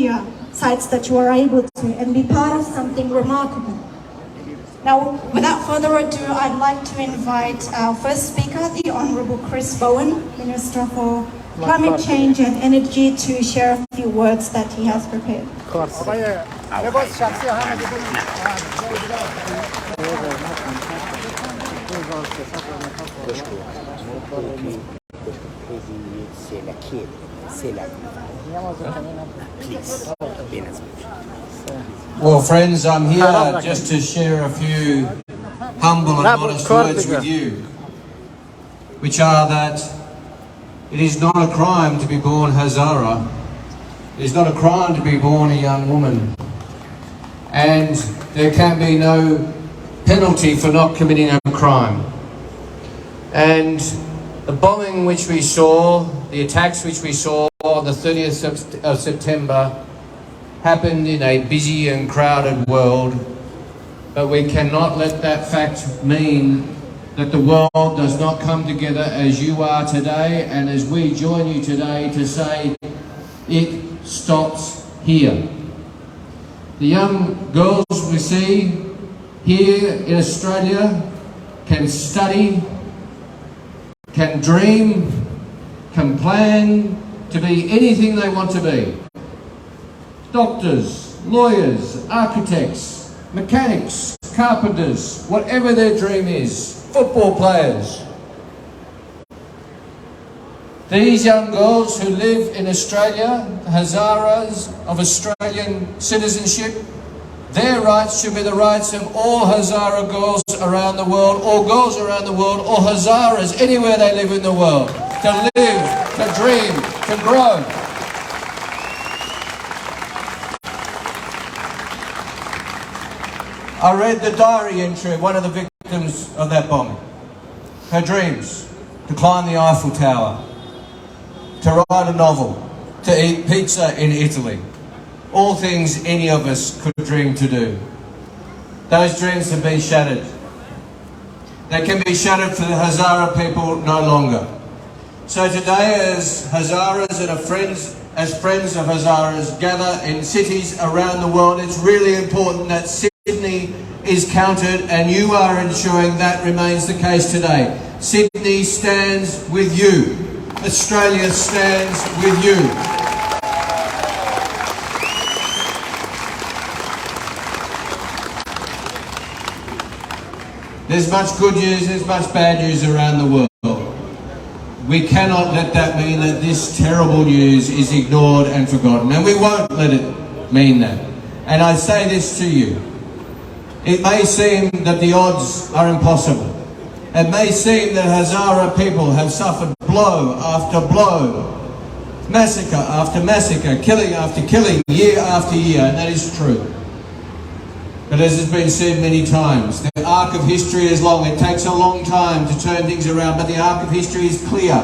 media sites that you are able to and be part of something remarkable. Now, without further ado, I'd like to invite our first speaker, the Honourable Chris Bowen, Minister for Climate Change and Energy, to share a few words that he has prepared. Well, friends, I'm here just to share a few humble and honest words with you, which are that it is not a crime to be born Hazara. It is not a crime to be born a young woman. And there can be no penalty for not committing a crime. And the bombing which we saw, the attacks which we saw on the 30th of September happened in a busy and crowded world, but we cannot let that fact mean that the world does not come together as you are today and as we join you today to say it stops here. The young girls we see here in Australia can study, can dream, can plan to be anything they want to be. Doctors, lawyers, architects, mechanics, carpenters, whatever their dream is, football players. These young girls who live in Australia, Hazaras of Australian citizenship, their rights should be the rights of all Hazara girls around the world, or girls around the world, or Hazaras anywhere they live in the world, to live, to dream, to grow. I read the diary entry of one of the victims of that bombing. Her dreams: to climb the Eiffel Tower, to write a novel, to eat pizza in Italy. All things any of us could dream to do. Those dreams have been shattered. They can be shattered for the Hazara people no longer. So today, as Hazaras and as friends of Hazaras gather in cities around the world, it's really important that Sydney is counted, and you are ensuring that remains the case today. Sydney stands with you. Australia stands with you. There's much good news, there's much bad news around the world. We cannot let that mean that this terrible news is ignored and forgotten, and we won't let it mean that. And I say this to you. It may seem that the odds are impossible. It may seem that Hazara people have suffered blow after blow, massacre after massacre, killing after killing, year after year, and that is true. But as has been said many times, the arc of history is long. It takes a long time to turn things around, but the arc of history is clear.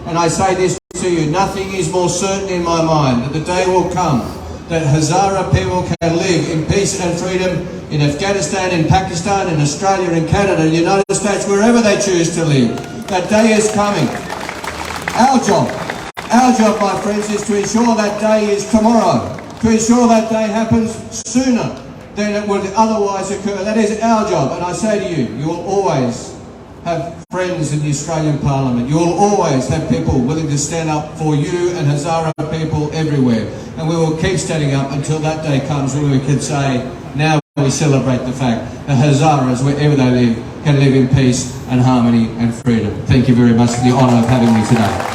And I say this to you, nothing is more certain in my mind that the day will come that Hazara people can live in peace and freedom in Afghanistan, in Pakistan, in Australia, in Canada, in the United States, wherever they choose to live. That day is coming. Our job, my friends, is to ensure that day is tomorrow, to ensure that day happens sooner than it would otherwise occur. That is our job. And I say to you, you will always have friends in the Australian Parliament. You will always have people willing to stand up for you and Hazara people everywhere. And we will keep standing up until that day comes when we can say, now we celebrate the fact that Hazaras, wherever they live, can live in peace and harmony and freedom. Thank you very much for the honour of having me today.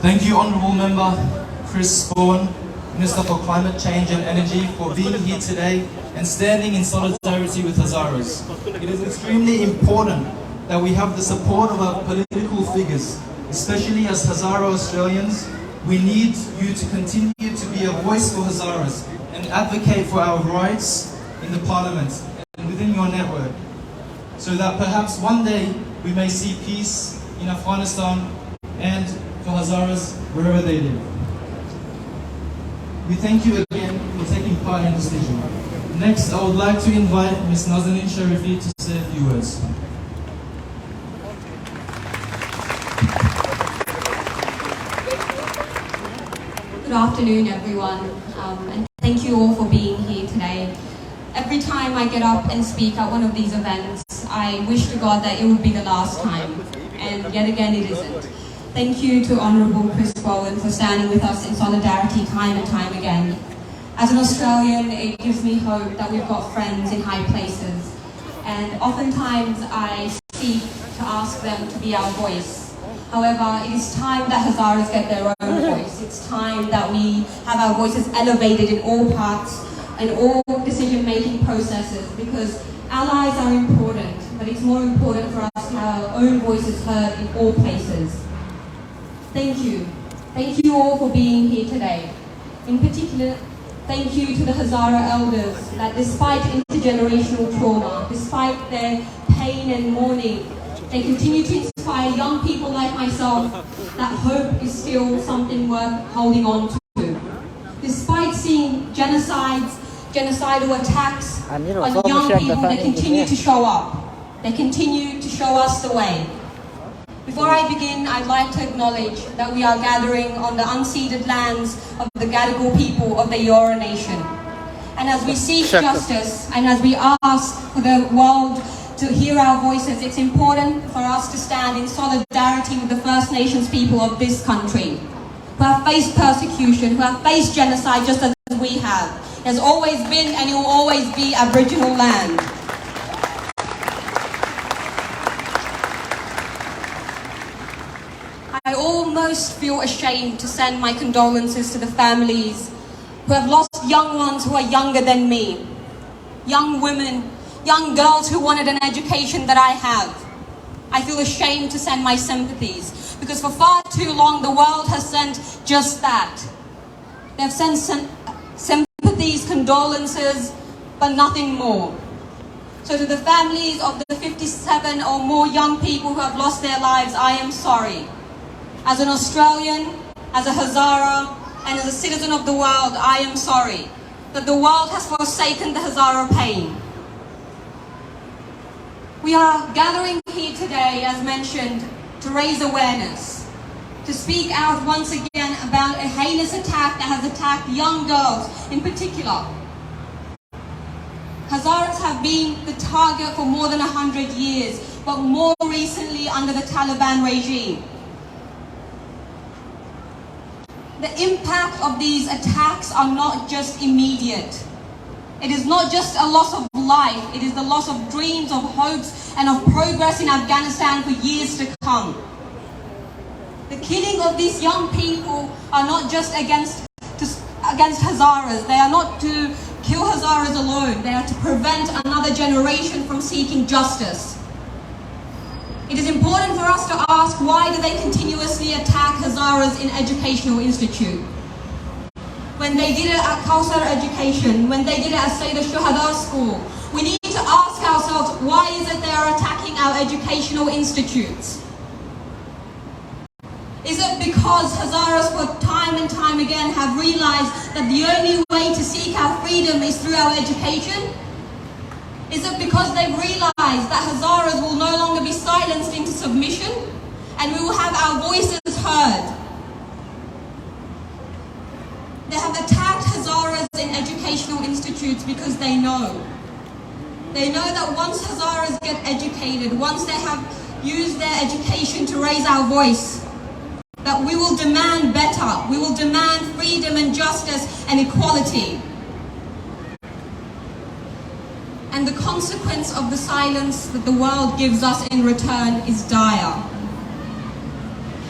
Thank you, Honourable Member Chris Bowen, Minister for Climate Change and Energy, for being here today and standing in solidarity with Hazaras. It is extremely important that we have the support of our political figures, especially as Hazara Australians. We need you to continue to be a voice for Hazaras and advocate for our rights in the Parliament and within your network, so that perhaps one day we may see peace in Afghanistan and for Hazaras wherever they live. We thank you again for taking part in this decision. Next, I would like to invite Ms. Nazanin Sharifi to say a few words. Good afternoon, everyone, and thank you all for being here today. Every time I get up and speak at one of these events, I wish to God that it would be the last time, and yet again it isn't. Thank you to Honourable Chris Bowen for standing with us in solidarity time and time again. As an Australian, it gives me hope that we've got friends in high places, and oftentimes I seek to ask them to be our voice. However, it is time that Hazaras get their own voice. It's time that we have our voices elevated in all parts and all decision-making processes, because allies are important, but it's more important for us to have our own voices heard in all places. Thank you. Thank you all for being here today. In particular, thank you to the Hazara elders that despite intergenerational trauma, despite their pain and mourning, they continue to inspire young people like myself that hope is still something worth holding on to. Despite seeing genocidal attacks on young people, they continue to show up. They continue to show us the way. Before I begin, I'd like to acknowledge that we are gathering on the unceded lands of the Gadigal people of the Eora Nation. And as we seek justice and as we ask for the world to hear our voices, it's important for us to stand in solidarity with the First Nations people of this country, who have faced persecution, who have faced genocide just as we have. It has always been and it will always be Aboriginal land. I almost feel ashamed to send my condolences to the families who have lost young ones who are younger than me. Young women, young girls who wanted an education that I have. I feel ashamed to send my sympathies, because for far too long the world has sent just that. They've sent sympathies, condolences, but nothing more. So to the families of the 57 or more young people who have lost their lives, I am sorry. As an Australian, as a Hazara, and as a citizen of the world, I am sorry that the world has forsaken the Hazara pain. We are gathering here today, as mentioned, to raise awareness, to speak out once again about a heinous attack that has attacked young girls in particular. Hazaras have been the target for more than 100 years, but more recently under the Taliban regime. The impact of these attacks are not just immediate. It is not just a loss of life, it is the loss of dreams, of hopes, and of progress in Afghanistan for years to come. The killing of these young people are not just against Hazaras. They are not to kill Hazaras alone. They are to prevent another generation from seeking justice. It is important for us to ask, why do they continuously attack Hazaras in educational institute? When they did it at Kawthar Education, when they did it at Sayyid Shuhada School, we need to ask ourselves, why is it they are attacking our educational institutes? Is it because Hazaras for time and time again have realized that the only way to seek our freedom is through our education? Is it because they've realized that Hazaras will no longer be silenced into submission and we will have our voices heard? They have attacked Hazaras in educational institutes because they know. They know that once Hazaras get educated, once they have used their education to raise our voice, that we will demand better. We will demand freedom and justice and equality. And the consequence of the silence that the world gives us in return is dire.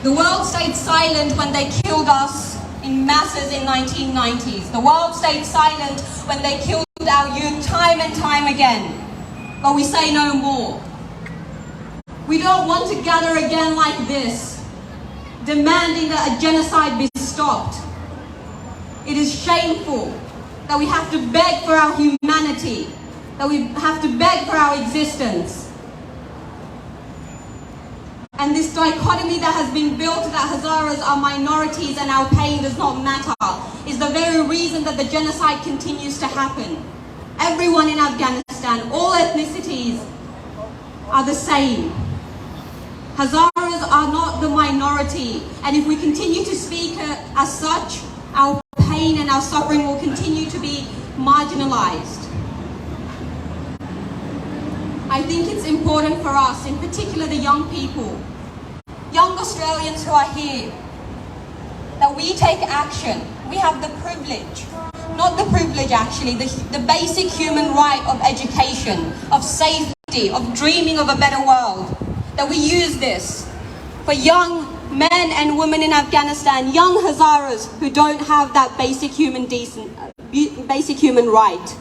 The world stayed silent when they killed us in masses in 1990s. The world stayed silent when they killed our youth time and time again. But we say no more. We don't want to gather again like this, demanding that a genocide be stopped. It is shameful that we have to beg for our humanity, that we have to beg for our existence. And this dichotomy that has been built that Hazaras are minorities and our pain does not matter is the very reason that the genocide continues to happen. Everyone in Afghanistan, all ethnicities are the same. Hazaras are not the minority, and if we continue to speak as such, our pain and our suffering will continue to be marginalized. I think it's important for us, in particular the young people, young Australians who are here, that we take action. We have the privilege, not the privilege actually, the basic human right of education, of safety, of dreaming of a better world, that we use this for young men and women in Afghanistan, young Hazaras who don't have that basic human right.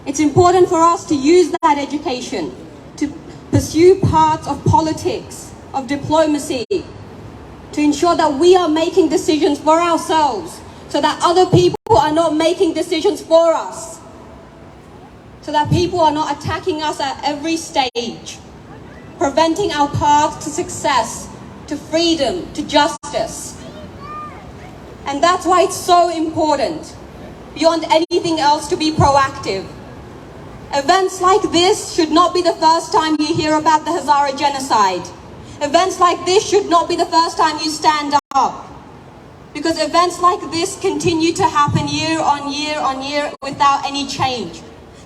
It's important for us to use that education to pursue parts of politics, of diplomacy, to ensure that we are making decisions for ourselves, so that other people are not making decisions for us, so that people are not attacking us at every stage, preventing our path to success, to freedom, to justice. And that's why it's so important, beyond anything else, to be proactive. Events like this should not be the first time you hear about the Hazara genocide. Events like this should not be the first time you stand up. Because events like this continue to happen year on year on year without any change.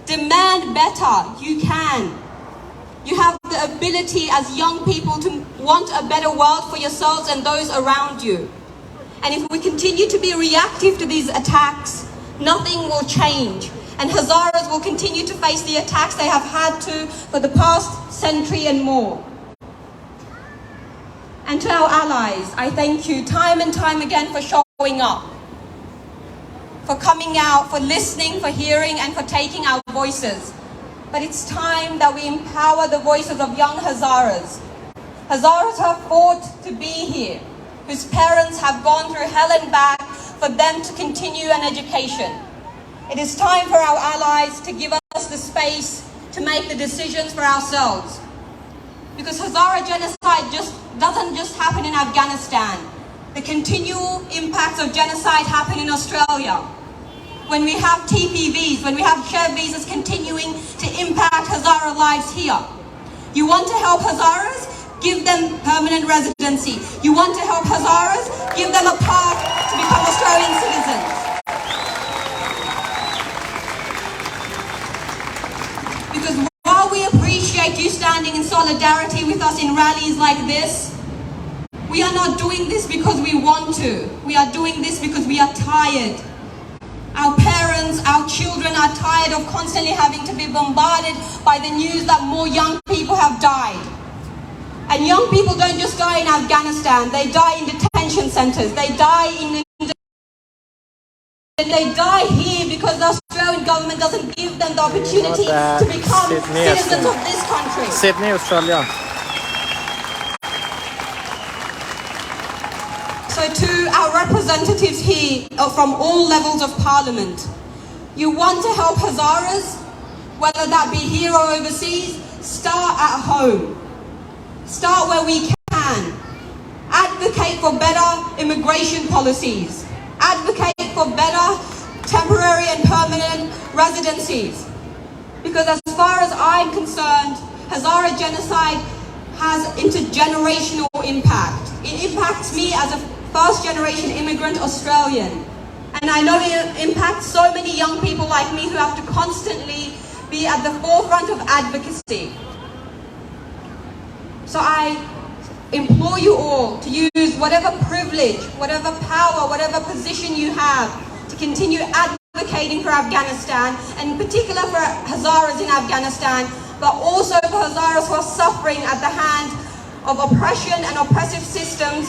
Demand better. You can. You have the ability as young people to want a better world for yourselves and those around you. And if we continue to be reactive to these attacks, nothing will change. And Hazaras will continue to face the attacks they have had to for the past century and more. And to our allies, I thank you time and time again for showing up, for coming out, for listening, for hearing, and for taking our voices. But it's time that we empower the voices of young Hazaras. Hazaras who have fought to be here, whose parents have gone through hell and back for them to continue an education. It is time for our allies to give us the space to make the decisions for ourselves. Because Hazara genocide doesn't just happen in Afghanistan. The continual impacts of genocide happen in Australia. When we have TPVs, when we have shared visas continuing to impact Hazara lives here. You want to help Hazaras? Give them permanent residency. You want to help Hazaras? Give them a path to become Australian citizens. Because while we appreciate you standing in solidarity with us in rallies like this, we are not doing this because we want to. We are doing this because we are tired. Our parents, our children are tired of constantly having to be bombarded by the news that more young people have died. And young people don't just die in Afghanistan, they die in detention centres, they die here because the Australian government doesn't give them the opportunity to become citizens of this country. Sydney, Australia. So to our representatives here from all levels of parliament, you want to help Hazaras, whether that be here or overseas, start at home. Start where we can. Advocate for better immigration policies. Advocate for better temporary and permanent residencies. Because as far as I'm concerned, Hazara genocide has intergenerational impact. It impacts me as a first-generation immigrant Australian. And I know it impacts so many young people like me who have to constantly be at the forefront of advocacy. So I implore you all to use whatever privilege, whatever power, whatever position you have to continue advocating for Afghanistan, and in particular for Hazaras in Afghanistan, but also for Hazaras who are suffering at the hand of oppression and oppressive systems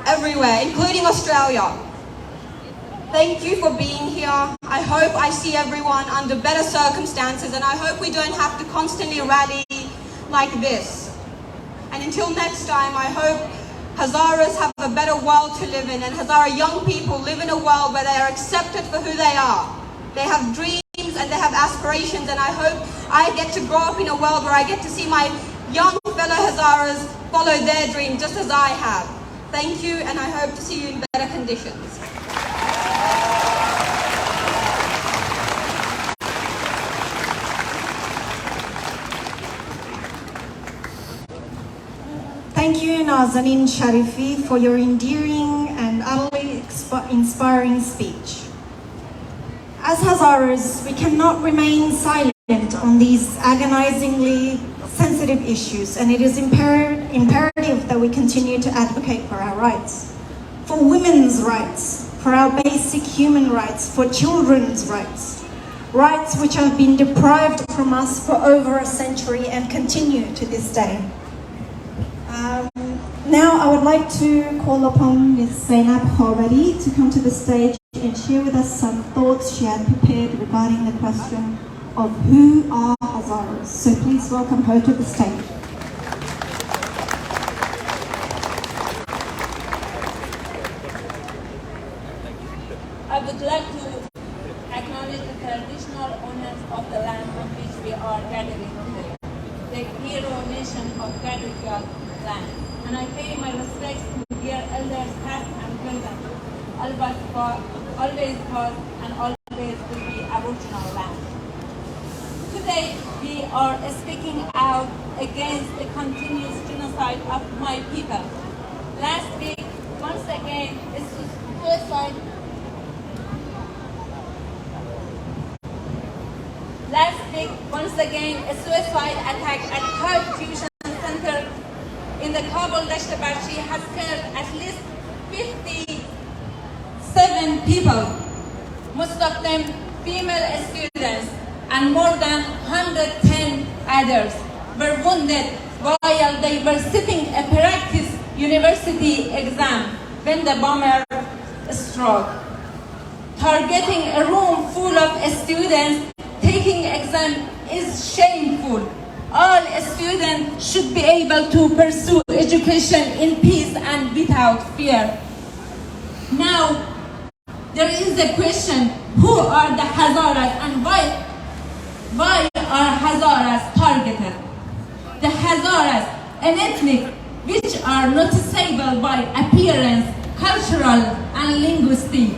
everywhere, including Australia. Thank you for being here. I hope I see everyone under better circumstances, and I hope we don't have to constantly rally like this. And until next time, I hope Hazaras have a better world to live in, and Hazara young people live in a world where they are accepted for who they are. They have dreams and they have aspirations, and I hope I get to grow up in a world where I get to see my young fellow Hazaras follow their dream just as I have. Thank you, and I hope to see you in better conditions. Thank you, Nazanin Sharifi, for your endearing and utterly inspiring speech. As Hazaras, we cannot remain silent on these agonizingly sensitive issues, and it is imperative that we continue to advocate for our rights, for women's rights, for our basic human rights, for children's rights, rights which have been deprived from us for over a century and continue to this day. Now I would like to call upon Ms. Zainab Khawari to come to the stage and share with us some thoughts she had prepared regarding the question of who are Hazaras. So please welcome her to the stage. I would like to acknowledge the traditional owners of the land on which we are gathering today, the hero nation of Gadigal land. And I pay my respects to dear elders past and present, always was and always will be Aboriginal land. Today we are speaking out against the continuous genocide of my people. Last week, once again, a suicide attack at Third Fusion Center in the Kabul Dashtabarchi has killed at least 57 people, most of them female students, and more than 110 others were wounded while they were sitting a practice university exam when the bomber struck. Targeting a room full of students taking exam is shameful. All students should be able to pursue education in peace and without fear. Now, there is a question, who are the Hazaras and why are Hazaras targeted? The Hazaras, an ethnic which are noticeable by appearance, cultural and linguistic.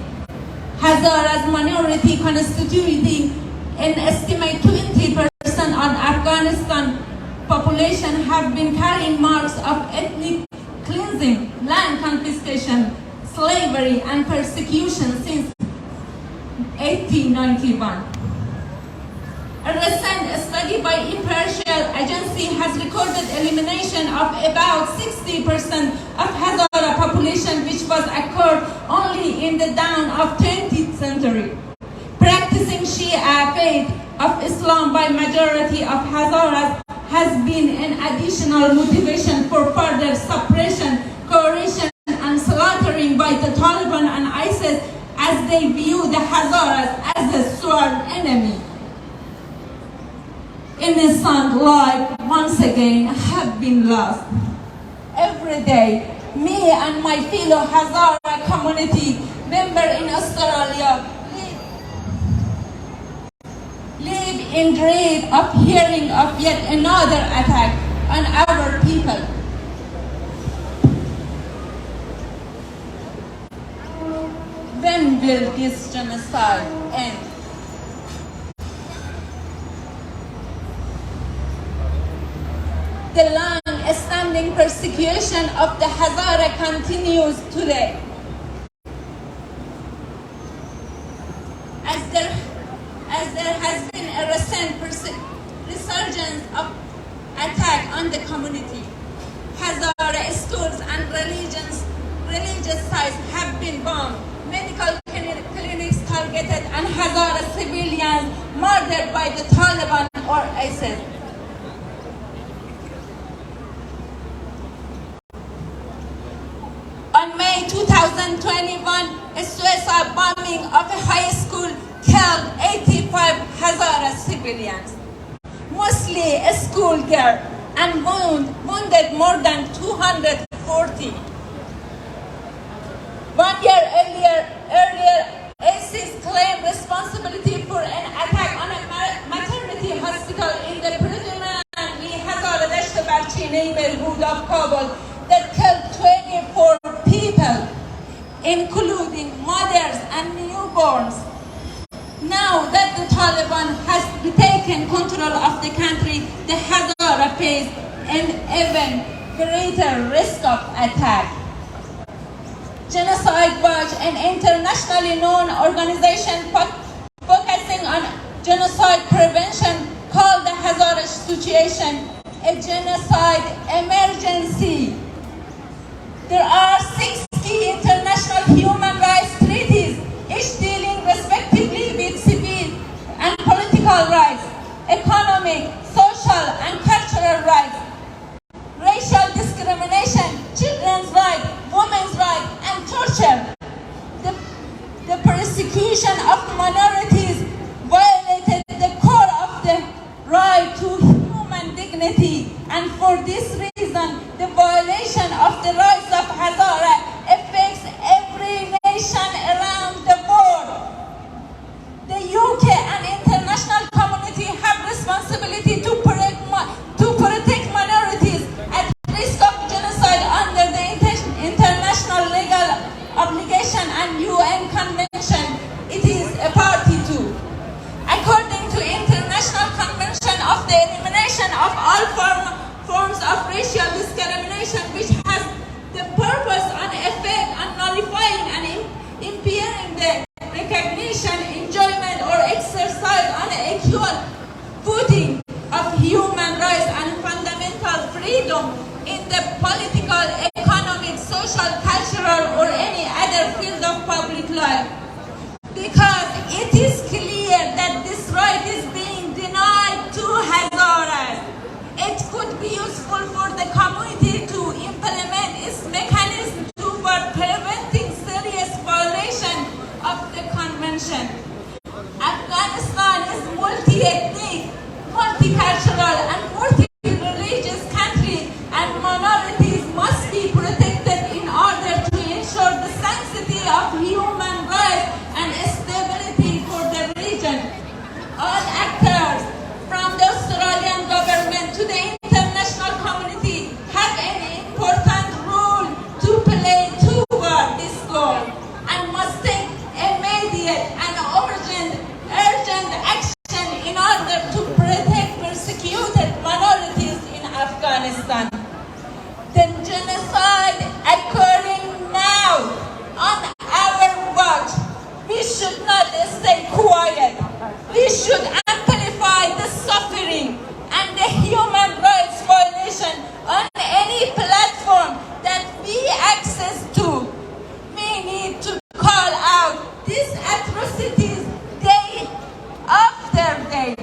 Hazaras minority constituting an estimate 20% of Afghanistan population have been carrying marks of ethnic cleansing, land confiscation, slavery and persecution since 1891. A recent study by impartial agency has recorded elimination of about 60% of Hazara population, which was occurred only in the dawn of 20th century. Practicing Shia faith of Islam by majority of Hazaras has been an additional motivation for further suppression, coercion, and slaughtering by the Taliban and ISIS, as they view the Hazaras as a sworn enemy. Innocent life once again have been lost. Every day, me and my fellow Hazara community member in Australia live in dread of hearing of yet another attack on our people. When will this genocide end? The long-standing persecution of the Hazara continues today. As there has been a recent resurgence of attack on the community, Hazara schools and religious sites have been bombed, medical clinics targeted, and Hazara civilians murdered by the Taliban or ISIS. On May 2021, a suicide bombing of a high school killed 85 Hazara civilians, mostly a schoolgirl, and wounded more than 240. 1 year earlier, ISIS claimed responsibility for an attack on a maternity hospital in the predominantly Hazara Dashtabarchi Turkish neighborhood of Kabul that killed 24 people, including mothers and newborns. Now that the Taliban has taken control of the country, the Hazara face an even greater risk of attack. Genocide Watch, an internationally known organization focusing on genocide prevention, called the Hazara situation a genocide emergency. There are 6 key international human rights treaties, each dealing respectively with civil and political rights, economic, social, and cultural rights, racial discrimination, children's rights, women's rights, and torture. The persecution of minorities violated the core of the right to human dignity, and for this reason, the violation of the rights of Hazara affects every nation around the world. The UK and international community have responsibility to protect minorities at risk of genocide under the international legal obligation and UN convention it is a party to. According to International Convention of the Elimination of All Forms of Racial Discrimination, which has the purpose and effect on nullifying and impairing the recognition, enjoyment, or exercise on an equal footing of human rights and fundamental freedom in the political, economic, social, cultural, or any other field of public life. Because it is clear that this right is being denied to Hazaras. It could be useful for the community to implement its mechanism toward preventing serious violation of the convention. Afghanistan is multi-ethnic, multicultural, and multi-religious country, and minorities must be protected in order to ensure the sanctity of human rights and stability for the region. All actors, from the Australian government to the international community, have an important role to play toward this goal and must take immediate and urgent action in order to protect persecuted minorities in Afghanistan. The genocide occurring now on our watch, we should not stay quiet. We should amplify the suffering and the human rights violation on any platform that we access to. We need to call out these atrocities day after day.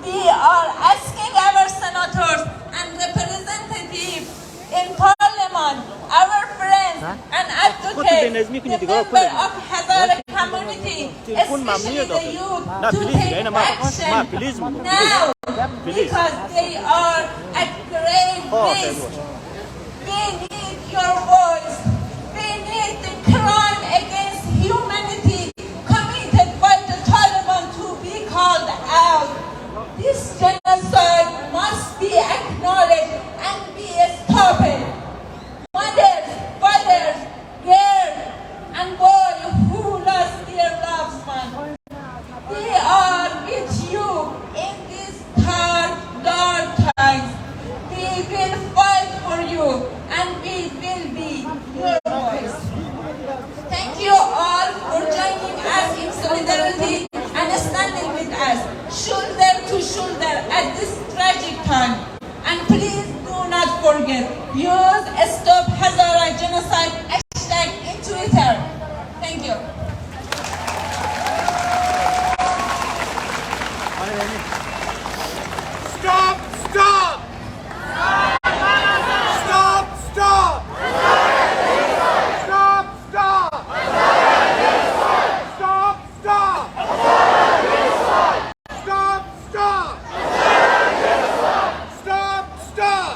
We are asking our senators and representatives in parliament, our friends and advocates, the members of Hazara community, especially the youth, to take action now because they are at great risk. We need your voice. We need the crime against humanity committed by the Taliban to be called out. This genocide must be acknowledged and be stopped. Mothers, fathers, girls, and boys who lost their loved ones, we are with you in these dark times. We will fight for you and we will be your voice. Thank you all for joining us in solidarity and standing with us, shoulder to shoulder at this tragic time. And please do not forget, use Stop Hazara Genocide hashtag in Twitter. Thank you. Stop! Stop! Stop! Stop! Stop! Stop! Stop! Stop! Stop! Stop! Stop! Stop!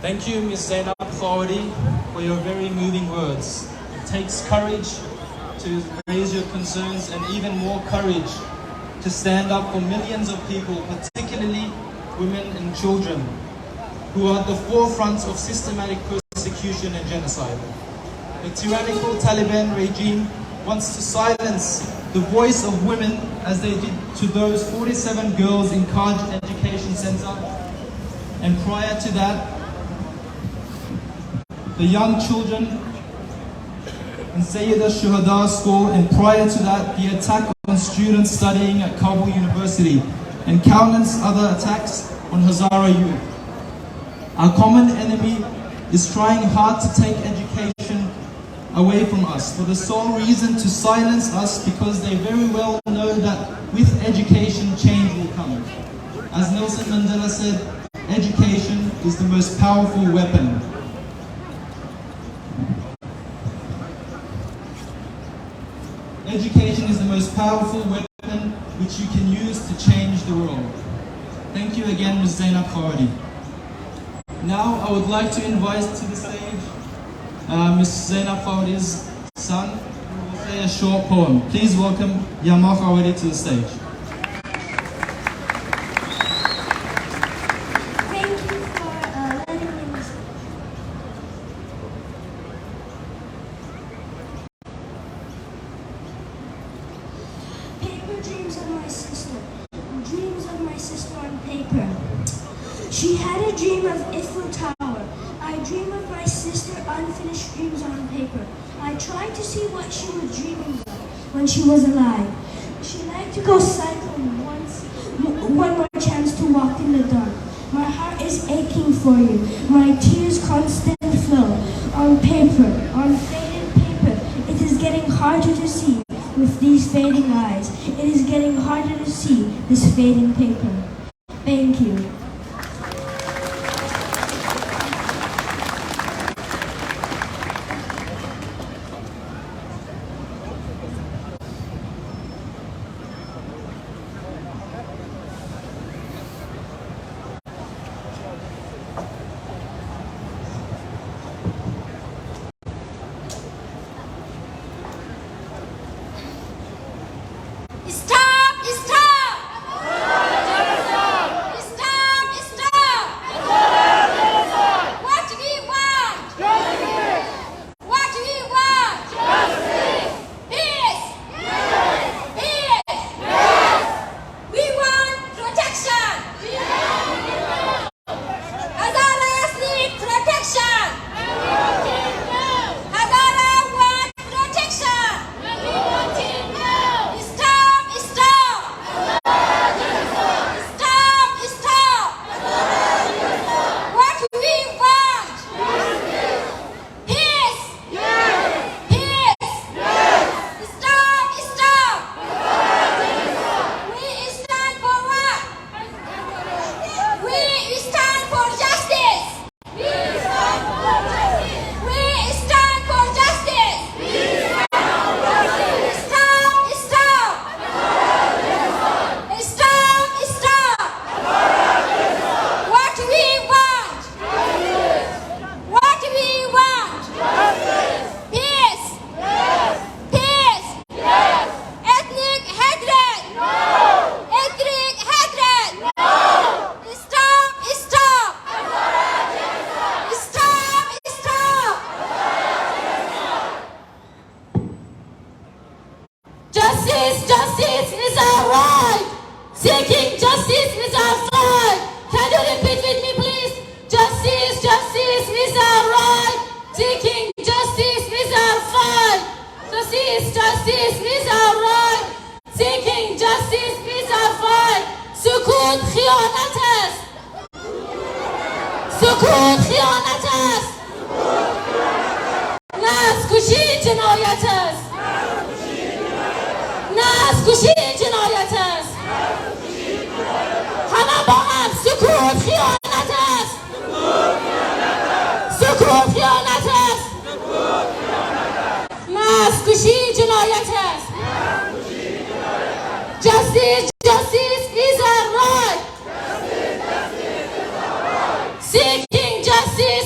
Thank you, Ms. Zainab Khawadi, for your very moving words. It takes courage to raise your concerns and even more courage to stand up for millions of people, particularly women and children, who are at the forefront of systematic persecution and genocide. The tyrannical Taliban regime wants to silence the voice of women as they did to those 47 girls in Kaj Education Center, and prior to that, the young children in Sayyida Shuhada School, and prior to that, the attack on students studying at Kabul University, and countless other attacks on Hazara youth. Our common enemy is trying hard to take education away from us for the sole reason to silence us, because they very well know that with education change will come. As Nelson Mandela said, education is the most powerful weapon. Education is the most powerful weapon which you can use to change the world. Thank you again, Ms. Zainab Khawadi. Now I would like to invite to the stage Ms. Zainab Khawadi's son, who will say a short poem. Please welcome Yama Khawadi to the stage. Thank you for letting me speak. Paper dreams of my sister. Dreams of my sister on paper. She had a dream of Eiffel Tower. I dream of my sister, unfinished dreams on paper. I tried to see what she was dreaming of when she was alive. She liked to go cycling once, one more chance to walk in the dark. My heart is aching for you. My tears constant flow on paper, on faded paper. It is getting harder to see with these fading eyes. It is getting harder to see this fading paper. Thank you. Stop! Stop! Stop! Stop! What do we want? What do we want? Peace! Peace! We want protection! Hazaras need protection! Hazara want protection! Stop! Stop! Stop! Stop! What do we want? Peace! Peace! Stop! Stop! We stand for what? We stand for justice! We stand for justice! We stand for justice! Stop! Stop! Stop! Stop! What do we want? What do we want? Peace! Peace! Ethnic hatred! Ethnic hatred! Stop! Stop! Stop! Stop! Justice! Justice is our right! Seeking justice is our fight! Can you repeat with me, please? Justice! Justice is our right! Seeking justice is our fight! Justice! Justice is our right! Seeking justice is our fight! سکوت خیانت است! سکوت خیانت است! نسل کشی جنایت است! نسل کشی جنایت است! همه با هم سکوت خیانت است! سکوت خیانت است! نسل کشی جنایت است! Justice, justice is our right! Seeking justice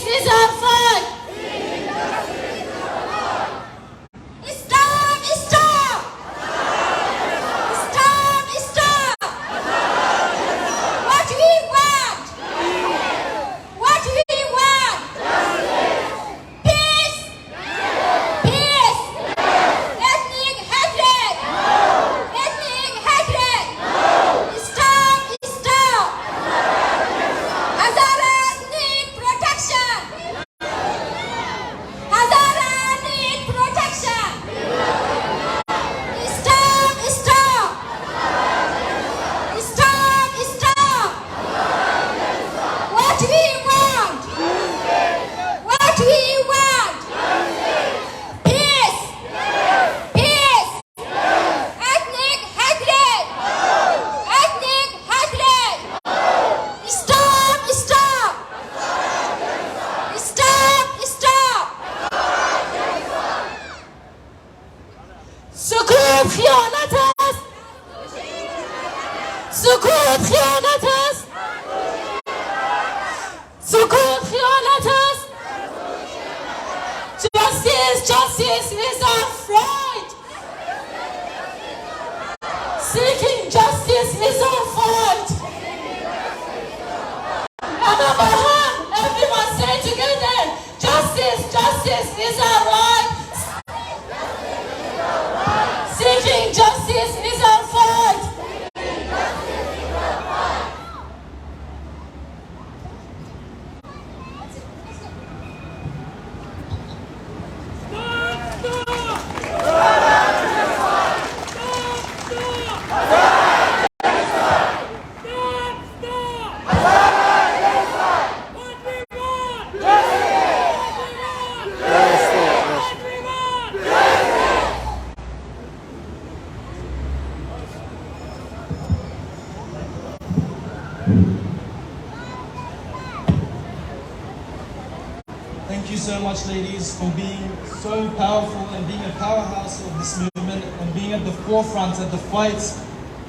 Thank you so much, ladies, for being so powerful and being a powerhouse of this movement and being at the forefront of the fight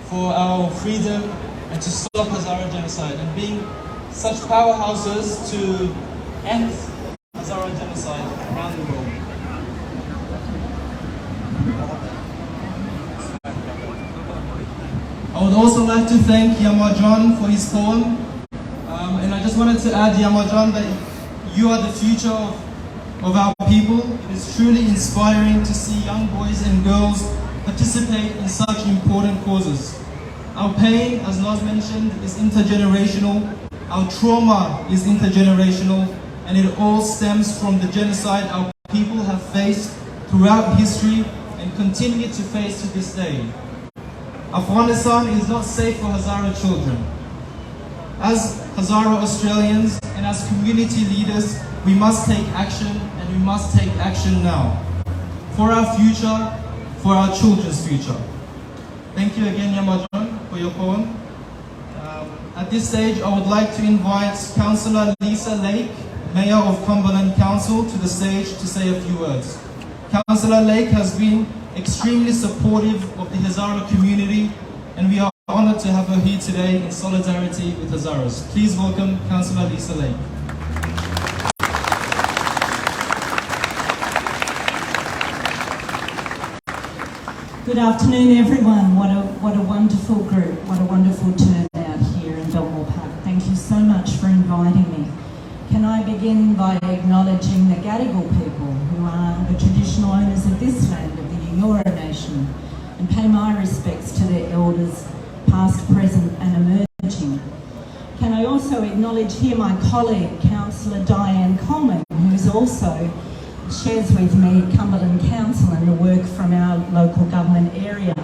for our freedom and to stop Hazara genocide and being such powerhouses to end Hazara genocide around the world. I would also like to thank Yamajan for his poem, and I just wanted to add, Yamajan, that you are the future of our people. It is truly inspiring to see young boys and girls participate in such important causes. Our pain, as Naz mentioned, is intergenerational. Our trauma is intergenerational, and it all stems from the genocide our people have faced throughout history and continue to face to this day. Afghanistan is not safe for Hazara children. As Hazara Australians and as community leaders, we must take action, and we must take action now. For our future, for our children's future. Thank you again, Yamajan, for your poem. At this stage, I would like to invite Councillor Lisa Lake, Mayor of Cumberland Council, to the stage to say a few words. Councillor Lake has been extremely supportive of the Hazara community, and we are honored to have her here today in solidarity with Hazaras. Please welcome Councillor Lisa Lake. Good afternoon, everyone. What a wonderful group. What a wonderful turnout here in Belmore Park. Thank you so much for inviting me. Can I begin by acknowledging the Gadigal people, who are the traditional owners of this land, of the Eora Nation, and pay my respects to their elders, past, present and emerging. Can I also acknowledge here my colleague, Councillor Diane Coleman, who is also shares with me Cumberland Council and the work from our local government area.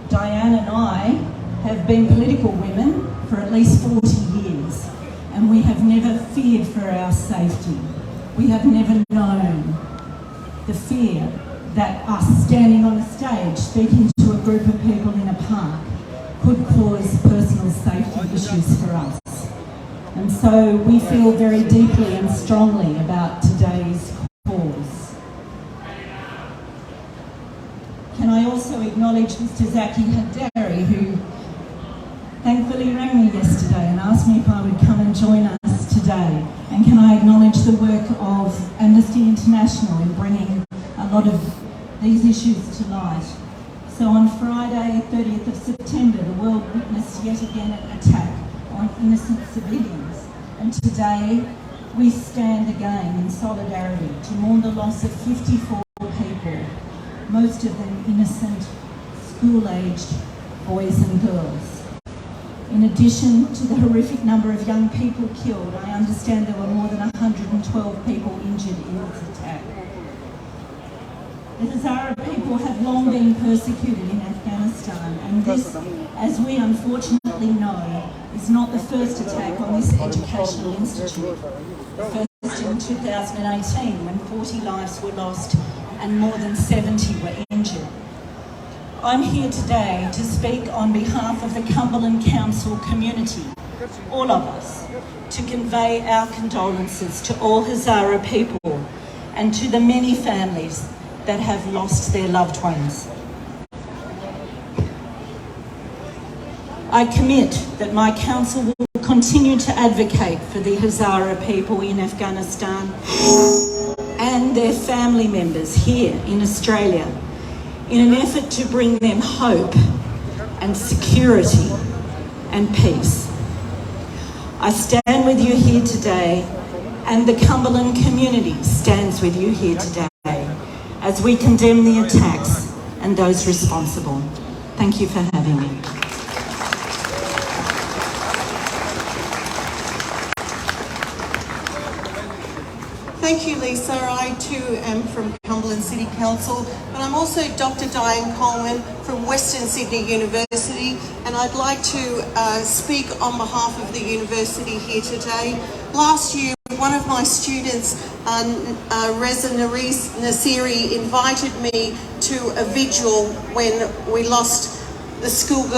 Diane and I have been political women for at least 40 years, and we have never feared for our safety. We have never known the fear that us standing on a stage speaking to a group of people in a park could cause personal safety issues for us. And so we feel very deeply and strongly about today's cause. Can I also acknowledge Mr. Zaki Haddari, who thankfully rang me yesterday and asked me if I would come and join us today. And can I acknowledge the work of Amnesty International in bringing a lot of these issues to light. So on Friday, 30th of September, the world witnessed yet again an attack on innocent civilians. And today, we stand again in solidarity to mourn the loss of 54 people, most of them innocent, school-aged boys and girls. In addition to the horrific number of young people killed, I understand there were more than 112 people injured in this attack. The Hazara people have long been persecuted in Afghanistan, and this, as we unfortunately know, is not the first attack on this educational institute. The first in 2018, when 40 lives were lost and more than 70 were injured. I'm here today to speak on behalf of the Cumberland Council community, all of us, to convey our condolences to all Hazara people and to the many families that have lost their loved ones. I commit that my council will continue to advocate for the Hazara people in Afghanistan and their family members here in Australia in an effort to bring them hope and security and peace. I stand with you here today, and the Cumberland community stands with you here today as we condemn the attacks and those responsible. Thank you for having me. Thank you, Lisa. I too am from Cumberland City Council, but I'm also Dr. Diane Coleman from Western Sydney University, and I'd like to speak on behalf of the university here today. Last year, one of my students, Reza Nasiri, invited me to a vigil when we lost the schoolgirl